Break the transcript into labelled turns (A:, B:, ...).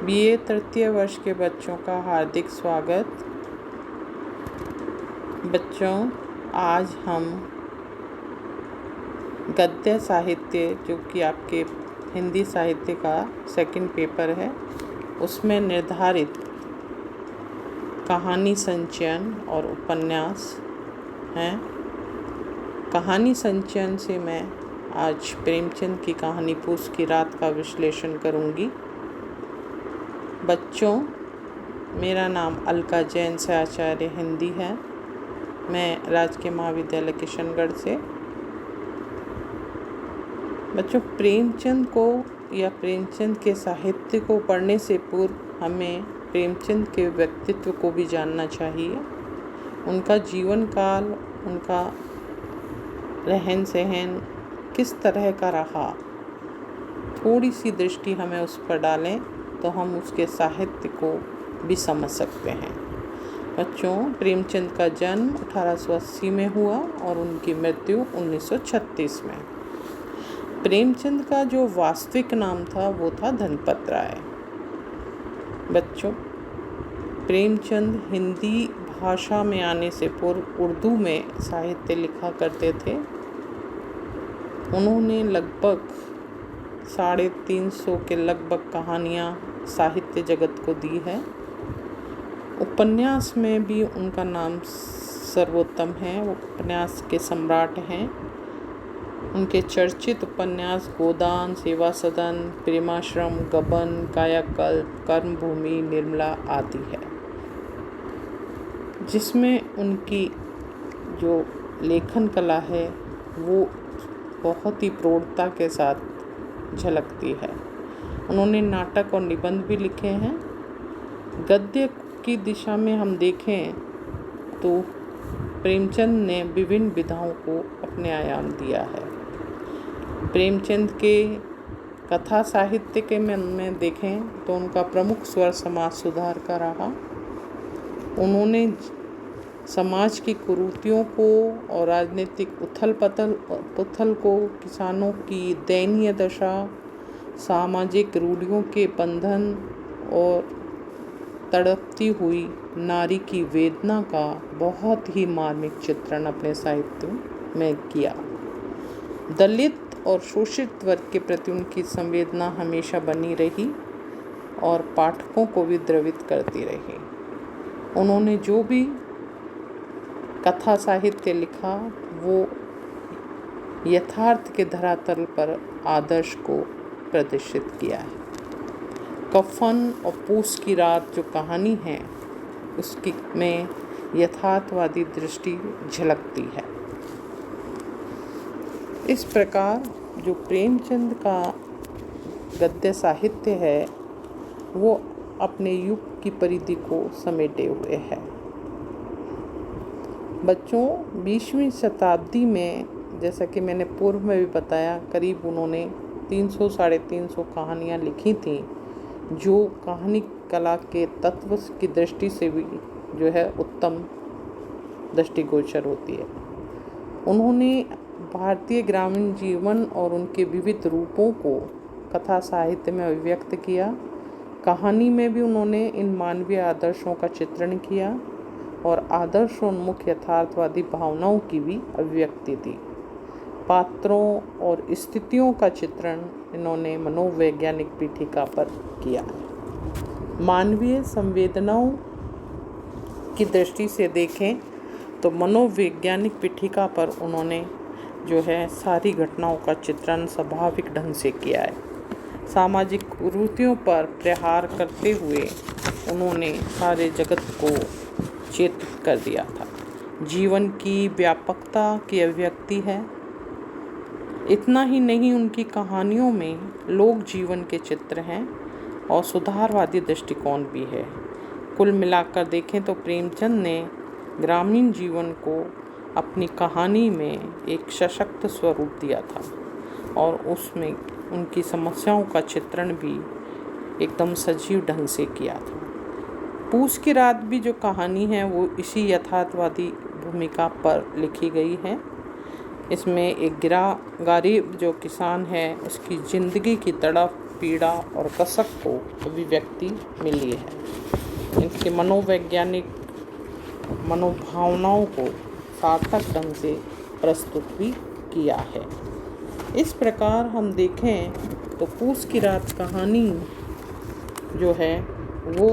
A: BA तृतीय वर्ष के बच्चों का हार्दिक स्वागत। बच्चों, आज हम गद्य साहित्य, जो कि आपके हिंदी साहित्य का सेकंड पेपर है, उसमें निर्धारित कहानी संचयन और उपन्यास हैं। कहानी संचयन से मैं आज प्रेमचंद की कहानी पूस की रात का विश्लेषण करूंगी। बच्चों, मेरा नाम अलका जैन से आचार्य हिंदी है। मैं राजकीय महाविद्यालय किशनगढ़ से। बच्चों, प्रेमचंद को या प्रेमचंद के साहित्य को पढ़ने से पूर्व हमें प्रेमचंद के व्यक्तित्व को भी जानना चाहिए। उनका जीवन काल, उनका रहन सहन किस तरह का रहा, थोड़ी सी दृष्टि हमें उस पर डालें तो हम उसके साहित्य को भी समझ सकते हैं। बच्चों, प्रेमचंद का जन्म 1880 में हुआ और उनकी मृत्यु 1936 में। प्रेमचंद का जो वास्तविक नाम था वो था धनपत राय। बच्चों, प्रेमचंद हिंदी भाषा में आने से पूर्व उर्दू में साहित्य लिखा करते थे। उन्होंने लगभग 350 के लगभग कहानियाँ साहित्य जगत को दी है। उपन्यास में भी उनका नाम सर्वोत्तम है, वो उपन्यास के सम्राट हैं। उनके चर्चित उपन्यास गोदान, सेवा सदन, प्रेमाश्रम, गबन, कायाकल्प, कर्मभूमि, निर्मला आदि है, जिसमें उनकी जो लेखन कला है वो बहुत ही प्रौढ़ता के साथ झलकती है। उन्होंने नाटक और निबंध भी लिखे हैं। गद्य की दिशा में हम देखें तो प्रेमचंद ने विभिन्न विधाओं को अपने आयाम दिया है। प्रेमचंद के कथा साहित्य के में देखें तो उनका प्रमुख स्वर समाज सुधार का रहा। उन्होंने समाज की कुरीतियों को और राजनीतिक उथल पुथल को, किसानों की दयनीय दशा, सामाजिक रूढ़ियों के बंधन और तड़पती हुई नारी की वेदना का बहुत ही मार्मिक चित्रण अपने साहित्य में किया। दलित और शोषित वर्ग के प्रति उनकी संवेदना हमेशा बनी रही और पाठकों को भी द्रवित करती रही। उन्होंने जो भी कथा साहित्य लिखा वो यथार्थ के धरातल पर आदर्श को प्रदर्शित किया है। कफन और पूस की रात जो कहानी है उसकी में यथार्थवादी दृष्टि झलकती है। इस प्रकार जो प्रेमचंद का गद्य साहित्य है वो अपने युग की परिधि को समेटे हुए है। बच्चों, 20वीं शताब्दी में, जैसा कि मैंने पूर्व में भी बताया, करीब उन्होंने 300-350 कहानियाँ लिखी थीं, जो कहानी कला के तत्व की दृष्टि से भी जो है उत्तम दृष्टिगोचर होती है। उन्होंने भारतीय ग्रामीण जीवन और उनके विविध रूपों को कथा साहित्य में अभिव्यक्त किया। कहानी में भी उन्होंने इन मानवीय आदर्शों का चित्रण किया और आदर्शोन्मुख यथार्थवादी भावनाओं की भी अभिव्यक्ति दी। पात्रों और स्थितियों का चित्रण इन्होंने मनोवैज्ञानिक पीठिका पर किया है। मानवीय संवेदनाओं की दृष्टि से देखें तो मनोवैज्ञानिक पीठिका पर उन्होंने जो है सारी घटनाओं का चित्रण स्वाभाविक ढंग से किया है। सामाजिक कुरीतियों पर प्रहार करते हुए उन्होंने सारे जगत को चेतित कर दिया था। जीवन की व्यापकता की अभिव्यक्ति है। इतना ही नहीं, उनकी कहानियों में लोक जीवन के चित्र हैं और सुधारवादी दृष्टिकोण भी है। कुल मिलाकर देखें तो प्रेमचंद ने ग्रामीण जीवन को अपनी कहानी में एक सशक्त स्वरूप दिया था और उसमें उनकी समस्याओं का चित्रण भी एकदम सजीव ढंग से किया था। पूस की रात भी जो कहानी है वो इसी यथार्थवादी भूमिका पर लिखी गई है। इसमें एक गरीब जो किसान है उसकी ज़िंदगी की तड़प पीड़ा और कसक को अभिव्यक्ति मिली है। इनके मनोवैज्ञानिक मनोभावनाओं को सार्थक ढंग से प्रस्तुत भी किया है। इस प्रकार हम देखें तो पूस की रात कहानी जो है वो